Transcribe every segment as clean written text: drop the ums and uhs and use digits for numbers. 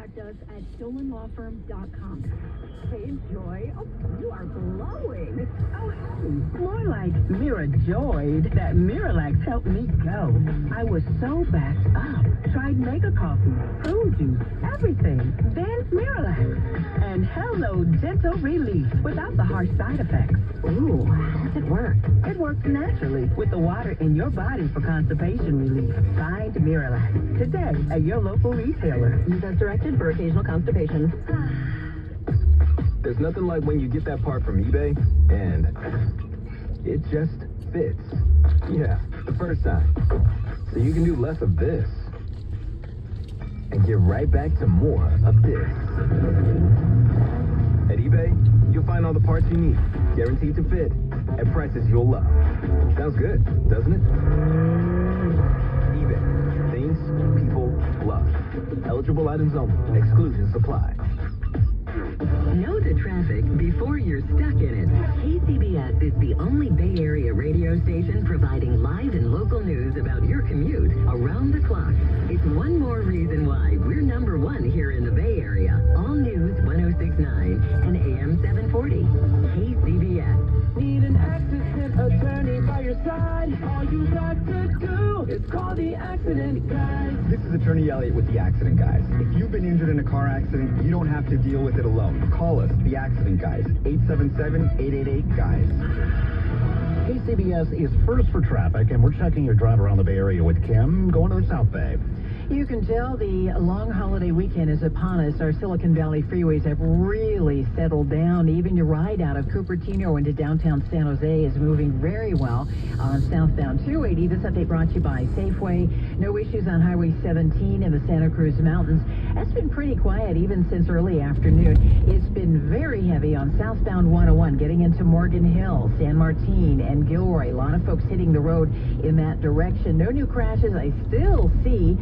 contact us at stolenlawfirm.com. Hey, Joy. Oh, you are glowing. Oh, hey, more like Mira Joyed. That Miralax helped me go. I was so backed up. Tried Mega Coffee, prune juice, everything. Then Miralax. And hello, gentle relief without the harsh side effects. Ooh, how does it work? It works naturally with the water in your body for constipation relief. Find Miralax today at your local retailer. Use as directed for occasional constipation. There's nothing like when you get that part from eBay and it just fits. Yeah, the first time. So you can do less of this and get right back to more of this. At eBay, you'll find all the parts you need, guaranteed to fit, at prices you'll love. Sounds good, doesn't it? eBay. Things people love. Eligible items only. Exclusions apply. Know the traffic before you're stuck in it. KCBS is the only Bay Area radio station providing live and local news about your commute around the clock. It's one more reason why we're number one here in the Bay Area. All News 106.9 and AM 740. KCBS. Need an accident attorney by your side. All you got to do is call the accident guys. This is Attorney Elliott with the Accident Guys. If you've been injured in a car accident, you don't have to deal with it alone. Call us, the Accident Guys, 877-888-GUYS. KCBS is first for traffic, and we're checking your drive around the Bay Area with Kim, going to the South Bay. You can tell the long holiday weekend is upon us. Our Silicon Valley freeways have really settled down. Even your ride out of Cupertino into downtown San Jose is moving very well on southbound 280. This update brought to you by Safeway. No issues on Highway 17 in the Santa Cruz Mountains. That's been pretty quiet even since early afternoon. It's been very heavy on southbound 101 getting into Morgan Hill, San Martin, and Gilroy. A lot of folks hitting the road in that direction. No new crashes. I still see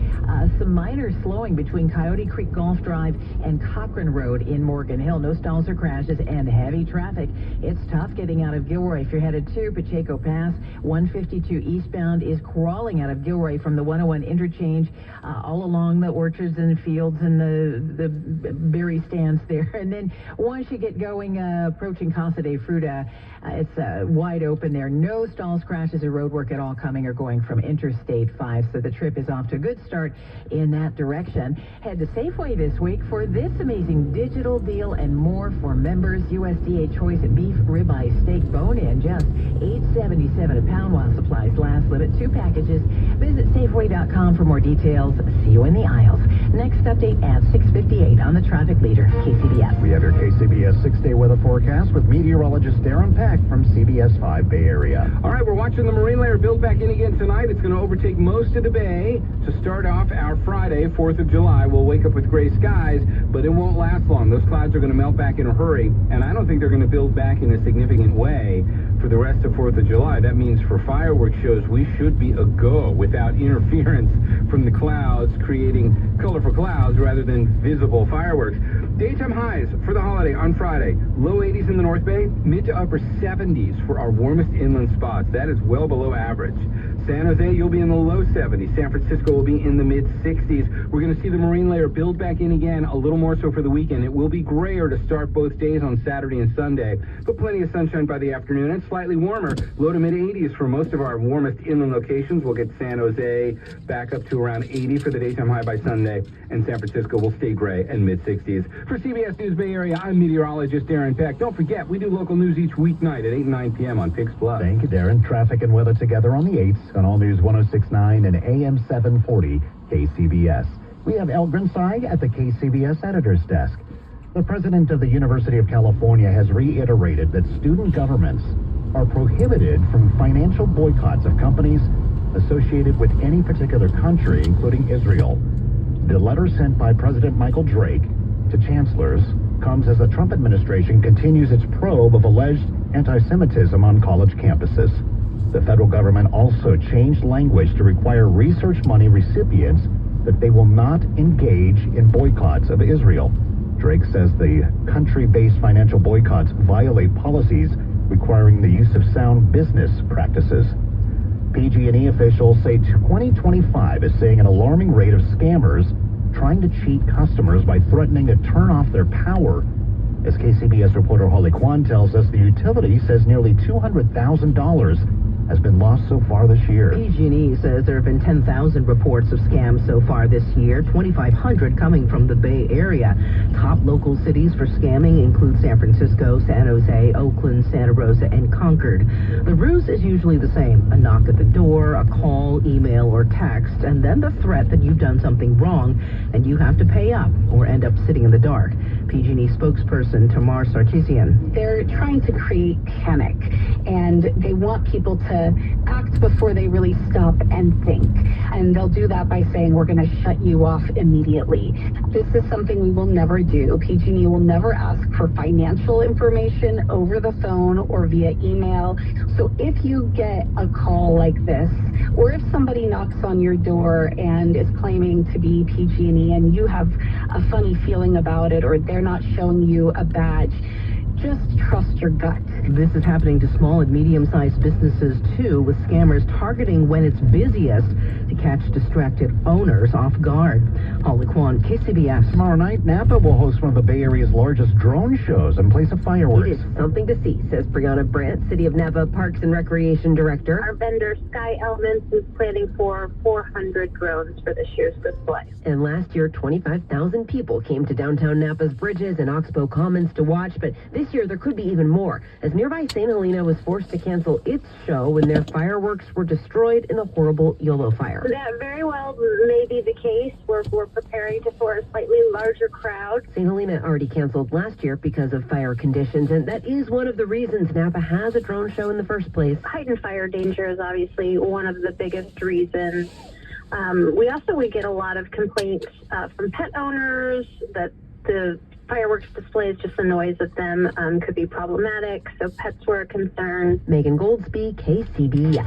some minor slowing between Coyote Creek Golf Drive and Cochran Road in Morgan Hill. No stalls or crashes and heavy traffic. It's tough getting out of Gilroy. If you're headed to Pacheco Pass, 152 eastbound is crawling out of Gilroy from the 101 interchange all along the orchards and fields and the berry stands there. And then once you get going, approaching Casa de Fruta, it's wide open there. No stalls, crashes, or road work at all coming or going from Interstate 5. So the trip is off to a good start in that direction. Head to Safeway this week for this amazing digital deal and more for members. USDA Choice Beef Ribeye Steak Bone-In, just $8.77 a pound while supplies last. Limit 2 packages. Visit Safeway.com for more details. See you in the aisles. Next update at 6:58 on the Traffic Leader, KCBS. We have your KCBS 6-day weather forecast with meteorologist Darren Peck from CBS 5 Bay Area. All right, we're watching the marine layer build back in again tonight. It's going to overtake most of the bay to start off our Friday, 4th of July. We'll wake up with gray skies, but it won't last long. Those clouds are going to melt back in a hurry, and I don't think they're going to build back in a significant way for the rest of 4th of July. That means for fireworks shows, we should be a go without interference from the clouds, creating colorful clouds rather than visible fireworks. Daytime highs for the holiday on Friday. Low 80s in the North Bay, mid to upper 70s for our warmest inland spots. That is well below average. San Jose, you'll be in the low 70s. San Francisco will be in the mid-60s. We're going to see the marine layer build back in again, a little more so for the weekend. It will be grayer to start both days on Saturday and Sunday, but plenty of sunshine by the afternoon and slightly warmer. Low to mid-80s for most of our warmest inland locations. We'll get San Jose back up to around 80 for the daytime high by Sunday, and San Francisco will stay gray and mid-60s. For CBS News Bay Area, I'm meteorologist Darren Peck. Don't forget, we do local news each weeknight at 8 and 9 p.m. on Pix Plus. Thank you, Darren. Traffic and weather together on the 8s on All News 106.9 and AM 740 KCBS. We have El Grinsai at the KCBS editor's desk. The president of the University of California has reiterated that student governments are prohibited from financial boycotts of companies associated with any particular country, including Israel. The letter sent by President Michael Drake to chancellors comes as the Trump administration continues its probe of alleged anti-Semitism on college campuses. The federal government also changed language to require research money recipients that they will not engage in boycotts of Israel. Drake says the country-based financial boycotts violate policies requiring the use of sound business practices. PG&E officials say 2025 is seeing an alarming rate of scammers trying to cheat customers by threatening to turn off their power. As KCBS reporter Holly Kwan tells us, the utility says nearly $200,000 has been lost so far this year. PG&E says there have been 10,000 reports of scams so far this year, 2,500 coming from the Bay Area. Top local cities for scamming include San Francisco, San Jose, Oakland, Santa Rosa, and Concord. The ruse is usually the same: a knock at the door, a call, email, or text, and then the threat that you've done something wrong and you have to pay up or end up sitting in the dark. PG&E spokesperson Tamar Sarkisian. They're trying to create panic, and they want people to act before they really stop and think. And they'll do that by saying, we're going to shut you off immediately. This is something we will never do. PG&E will never ask for financial information over the phone or via email. So if you get a call like this, or if somebody knocks on your door and is claiming to be PG&E and you have a funny feeling about it, or they're not showing you a badge, just trust your gut. This is happening to small and medium-sized businesses, too, with scammers targeting when it's busiest to catch distracted owners off guard. Holly Kwan, KCBS. Tomorrow night, Napa will host one of the Bay Area's largest drone shows and play some fireworks. It is something to see, says Brianna Brandt, City of Napa Parks and Recreation Director. Our vendor, Sky Elements, is planning for 400 drones for this year's display. And last year, 25,000 people came to downtown Napa's bridges and Oxbow Commons to watch, but this year there could be even more, as nearby St. Helena was forced to cancel its show when their fireworks were destroyed in the horrible Yolo fire. That very well may be the case. We're preparing for a slightly larger crowd. St. Helena already canceled last year because of fire conditions, and that is one of the reasons Napa has a drone show in the first place. Heightened fire danger is obviously one of the biggest reasons. We get a lot of complaints from pet owners that the fireworks displays, just the noise of them could be problematic, so pets were a concern. Megan Goldsby, KCBS.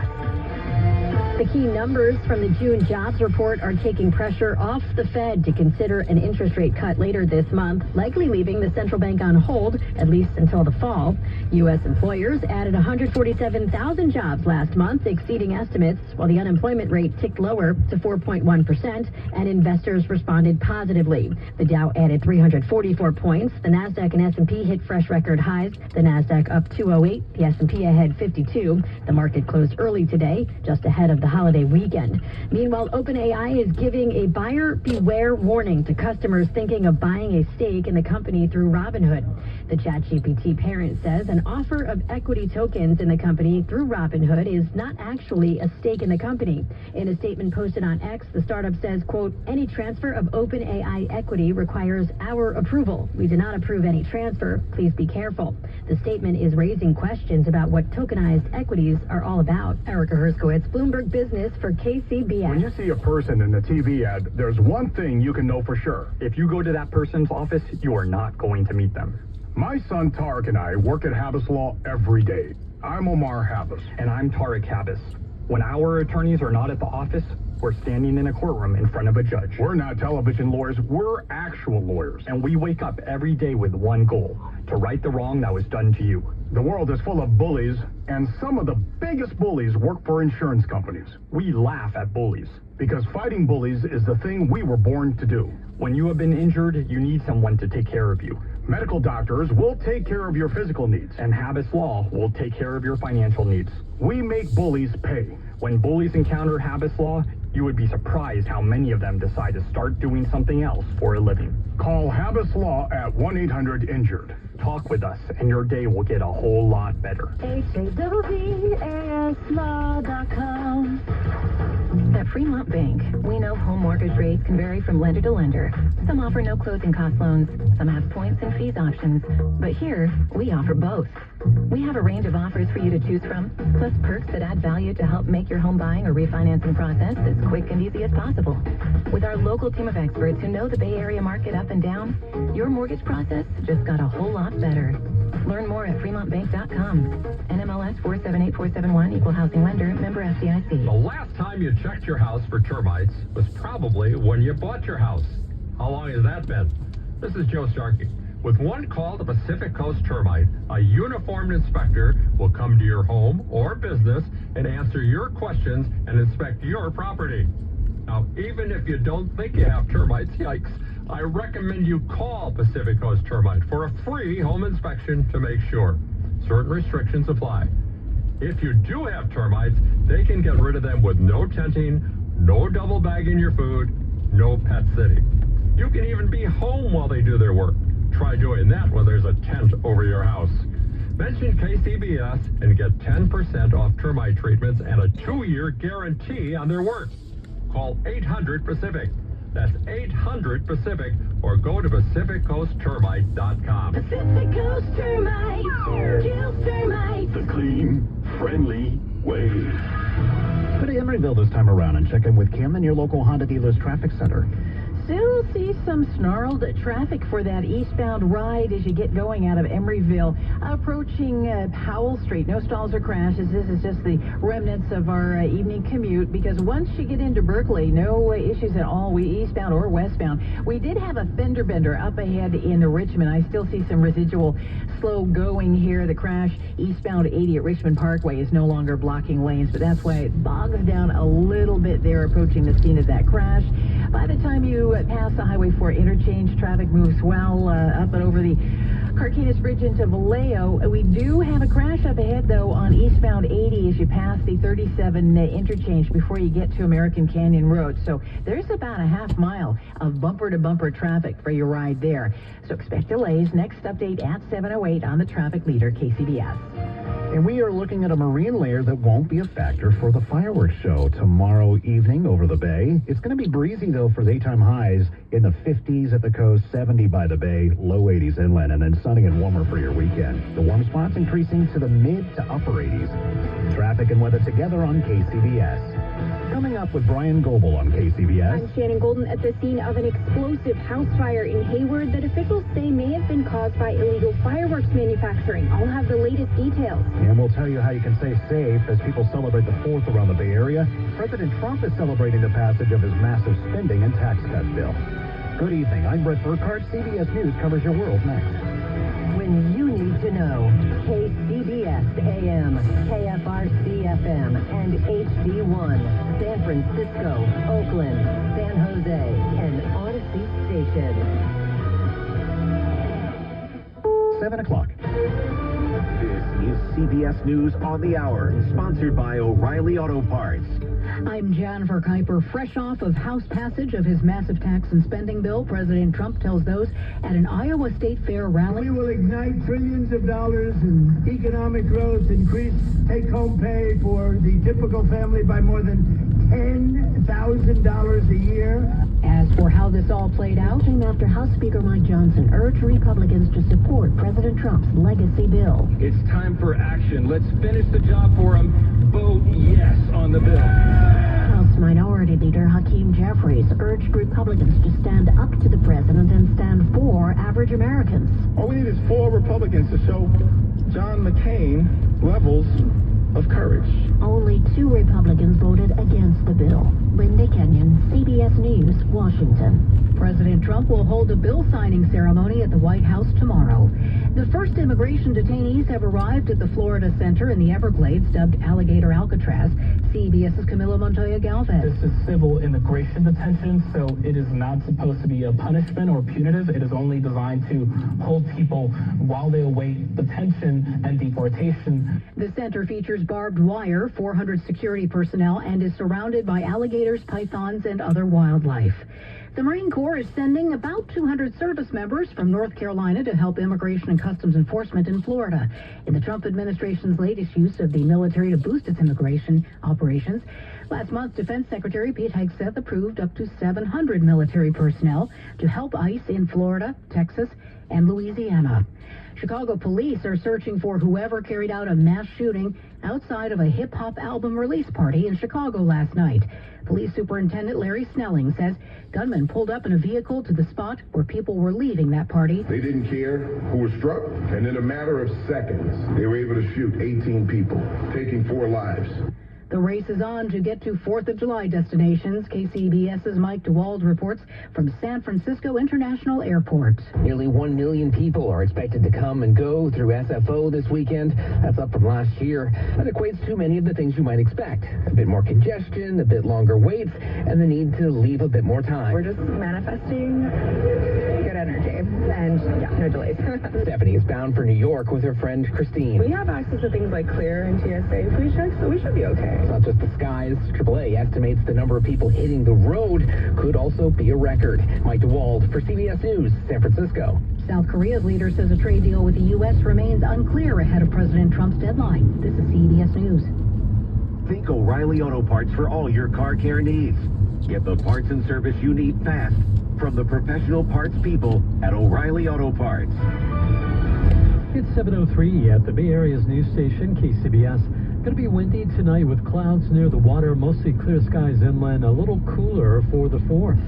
The key numbers from the June jobs report are taking pressure off the Fed to consider an interest rate cut later this month, likely leaving the central bank on hold, at least until the fall. U.S. employers added 147,000 jobs last month, exceeding estimates, while the unemployment rate ticked lower to 4.1%, and investors responded positively. The Dow added 344 points. The Nasdaq and S&P hit fresh record highs. The Nasdaq up 208, the S&P ahead 52. The market closed early today, just ahead of the holiday weekend. Meanwhile, OpenAI is giving a buyer beware warning to customers thinking of buying a stake in the company through Robinhood. The ChatGPT parent says an offer of equity tokens in the company through Robinhood is not actually a stake in the company. In a statement posted on X, the startup says, quote, any transfer of OpenAI equity requires our approval. We do not approve any transfer. Please be careful. The statement is raising questions about what tokenized equities are all about. Erica Herskowitz, Bloomberg Business for KCBS. When you see a person in a TV ad, there's one thing you can know for sure. If you go to that person's office, you are not going to meet them. My son Tarek and I work at Habas Law every day. I'm Omar Habas. And I'm Tarek Habas. When our attorneys are not at the office, we're standing in a courtroom in front of a judge. We're not television lawyers, we're actual lawyers. And we wake up every day with one goal: to right the wrong that was done to you. The world is full of bullies, and some of the biggest bullies work for insurance companies. We laugh at bullies, because fighting bullies is the thing we were born to do. When you have been injured, you need someone to take care of you. Medical doctors will take care of your physical needs. And Habas Law will take care of your financial needs. We make bullies pay. When bullies encounter Habas Law, you would be surprised how many of them decide to start doing something else for a living. Call Habas Law at 1-800-INJURED. Talk with us, and your day will get a whole lot better. HAVASLaw.com. At Fremont Bank, we know home mortgage rates can vary from lender to lender. Some offer no closing cost loans, some have points and fees options, but here, we offer both. We have a range of offers for you to choose from, plus perks that add value to help make your home buying or refinancing process as quick and easy as possible. With our local team of experts who know the Bay Area market up and down, your mortgage process just got a whole lot better. Learn more at FremontBank.com. NMLS 478471, Equal Housing Lender, member FDIC. The last time you checked your house for termites was probably when you bought your house. How long has that been? This is Joe Starkey. With one call to Pacific Coast Termite, a uniformed inspector will come to your home or business and answer your questions and inspect your property. Now, even if you don't think you have termites, yikes, I recommend you call Pacific Coast Termite for a free home inspection to make sure. Certain restrictions apply. If you do have termites, they can get rid of them with no tenting, no double bagging your food, no pet sitting. You can even be home while they do their work. Try doing that when there's a tent over your house. Mention KCBS and get 10% off termite treatments and a 2-year guarantee on their work. Call 800-PACIFIC. That's 800-PACIFIC, or go to PacificCoastTermite.com. Pacific Coast Termite, kills termites. The clean, friendly way. Go to Emeryville this time around and check in with Kim in your local Honda dealer's traffic center. Still see some snarled traffic for that eastbound ride as you get going out of Emeryville, approaching Powell Street. No stalls or crashes. This is just the remnants of our evening commute, because once you get into Berkeley, no issues at all, eastbound or westbound. We did have a fender bender up ahead in Richmond. I still see some residual slow going here. The crash eastbound 80 at Richmond Parkway is no longer blocking lanes, but that's why it bogs down a little bit there approaching the scene of that crash. By the time you pass the Highway 4 interchange, traffic moves well up and over the Carquinez Bridge into Vallejo. We do have a crash up ahead, though, on eastbound 80 as you pass the 37 interchange before you get to American Canyon Road. So there's about a half mile of bumper-to-bumper traffic for your ride there. So expect delays. Next update at 7:08 on the traffic leader, KCBS. And we are looking at a marine layer that won't be a factor for the fireworks show tomorrow evening over the bay. It's going to be breezy, though, for daytime highs in the 50s at the coast, 70 by the bay, low 80s inland, and then sunny and warmer for your weekend. The warm spots increasing to the mid to upper 80s. Traffic and weather together on KCBS. Coming up with Brian Goebel on KCBS. I'm Shannon Golden at the scene of an explosive house fire in Hayward that officials say may have been caused by illegal fireworks manufacturing. I'll have the latest details. And we'll tell you how you can stay safe as people celebrate the 4th around the Bay Area. President Trump is celebrating the passage of his massive spending and tax cut bill. Good evening. I'm Brett Burkhardt. CBS News covers your world next. When you need to know, KCBS AM, KFRC FM, and HD1, San Francisco, Oakland, San Jose, and Odyssey Station. 7 o'clock. This is CBS News on the Hour, sponsored by O'Reilly Auto Parts. I'm Jennifer Kuiper. Fresh off of House passage of his massive tax and spending bill, President Trump tells those at an Iowa State Fair rally. We will ignite trillions of dollars in economic growth, increase take-home pay for the typical family by more than $10,000 a year. As for how this all played out, came after House Speaker Mike Johnson urged Republicans to support President Trump's legacy bill. It's time for action. Let's finish the job for him. Vote yes on the bill. House Minority Leader Hakeem Jeffries urged Republicans to stand up to the president and stand for average Americans. All we need is 4 Republicans to show John McCain levels of courage. Only 2 Republicans voted against the bill. Linda Kenyon, CBS News, Washington. President Trump will hold a bill signing ceremony at the White House tomorrow. The first immigration detainees have arrived at the Florida Center in the Everglades, dubbed Alligator Alcatraz. CBS's Camila Montoya Galvez. This is civil immigration detention, so it is not supposed to be a punishment or punitive. It is only designed to hold people while they await detention and deportation. The center features barbed wire, 400 security personnel, and is surrounded by alligators, pythons, and other wildlife. The Marine Corps is sending about 200 service members from North Carolina to help Immigration and Customs Enforcement in Florida. In the Trump administration's latest use of the military to boost its immigration operations, last month, Defense Secretary Pete Hegseth approved up to 700 military personnel to help ICE in Florida, Texas, and Louisiana. Chicago police are searching for whoever carried out a mass shooting outside of a hip-hop album release party in Chicago last night. Police Superintendent Larry Snelling says gunmen pulled up in a vehicle to the spot where people were leaving that party. They didn't care who was struck, and in a matter of seconds, they were able to shoot 18 people, taking 4 lives. The race is on to get to 4th of July destinations. KCBS's Mike DeWald reports from San Francisco International Airport. Nearly 1 million people are expected to come and go through SFO this weekend. That's up from last year. That equates to many of the things you might expect. A bit more congestion, a bit longer waits, and the need to leave a bit more time. We're just manifesting good energy and no delays. Stephanie is bound for New York with her friend Christine. We have access to things like Clear and TSA pre-check, so we should be okay. It's not just the skies. AAA estimates the number of people hitting the road could also be a record. Mike DeWald for CBS News, San Francisco. South Korea's leader says a trade deal with the U.S. remains unclear ahead of President Trump's deadline. This is CBS News. Think O'Reilly Auto Parts for all your car care needs. Get the parts and service you need fast from the professional parts people at O'Reilly Auto Parts. It's 7:03 at the Bay Area's news station, KCBS. Going to be windy tonight with clouds near the water, mostly clear skies inland, a little cooler for the 4th.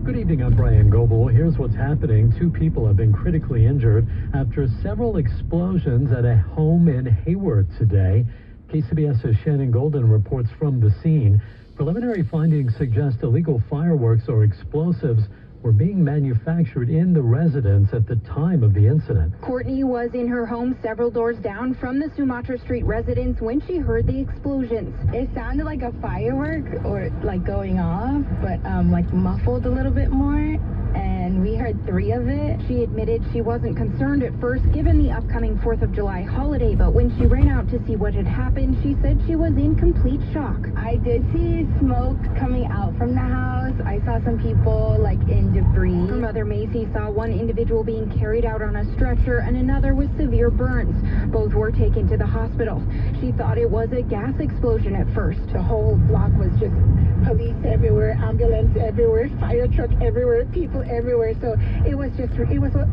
Good evening, I'm Brian Goebel. Here's what's happening. 2 people have been critically injured after several explosions at a home in Hayward today. KCBS's Shannon Golden reports from the scene. Preliminary findings suggest illegal fireworks or explosives were being manufactured in the residence at the time of the incident. Courtney was in her home several doors down from the Sumatra Street residence when she heard the explosions. It sounded like a firework or like going off, but like muffled a little bit more. And we heard 3 of it. She admitted she wasn't concerned at first given the upcoming 4th of July holiday, but when she ran out to see what had happened, she said she was in complete shock. I did see smoke coming out from the house. I saw some people like in debris. Her mother Macy saw one individual being carried out on a stretcher and another with severe burns. Both were taken to the hospital. She thought it was a gas explosion at first. The whole block was just police everywhere, ambulance everywhere, fire truck everywhere, people everywhere. So it was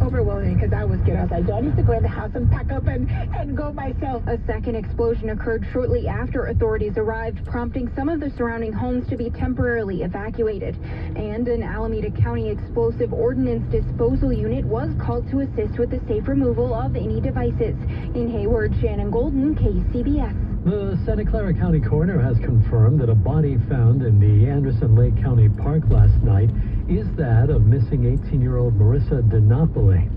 overwhelming because I was scared. I was like, do I need to go in the house and pack up and go myself? A second explosion occurred shortly after authorities arrived, prompting some of the surrounding homes to be temporarily evacuated. And an Alameda County Explosive Ordnance Disposal Unit was called to assist with the safe removal of any devices. In Hayward, Shannon Golden, KCBS. The Santa Clara County Coroner has confirmed that a body found in the Anderson Lake County Park last night is that of missing 18-year-old Marissa DiNapoli.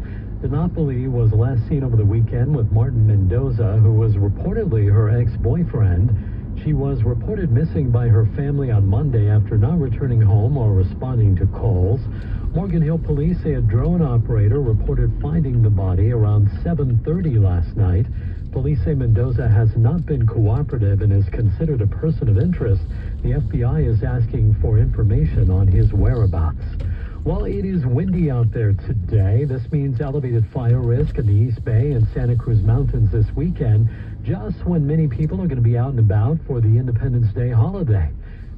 DiNapoli was last seen over the weekend with Martin Mendoza, who was reportedly her ex-boyfriend. She was reported missing by her family on Monday after not returning home or responding to calls. Morgan Hill police say a drone operator reported finding the body around 7:30 last night. Police say Mendoza has not been cooperative and is considered a person of interest. The FBI is asking for information on his whereabouts. While it is windy out there today, this means elevated fire risk in the East Bay and Santa Cruz Mountains this weekend, just when many people are going to be out and about for the Independence Day holiday.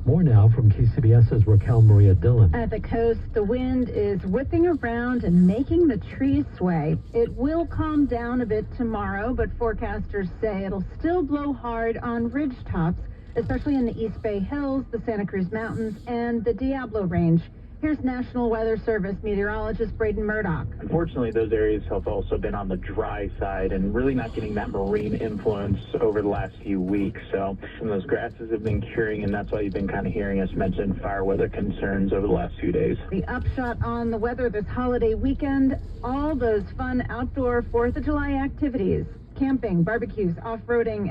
More now from KCBS's Raquel Maria Dillon. At the coast, the wind is whipping around and making the trees sway. It will calm down a bit tomorrow, but forecasters say it'll still blow hard on ridge tops, especially in the East Bay Hills, the Santa Cruz Mountains, and the Diablo Range. Here's National Weather Service meteorologist Braden Murdoch. Unfortunately, those areas have also been on the dry side and really not getting that marine influence over the last few weeks. So some of those grasses have been curing, and that's why you've been kind of hearing us mention fire weather concerns over the last few days. The upshot on the weather this holiday weekend, all those fun outdoor 4th of July activities, camping, barbecues, off-roading,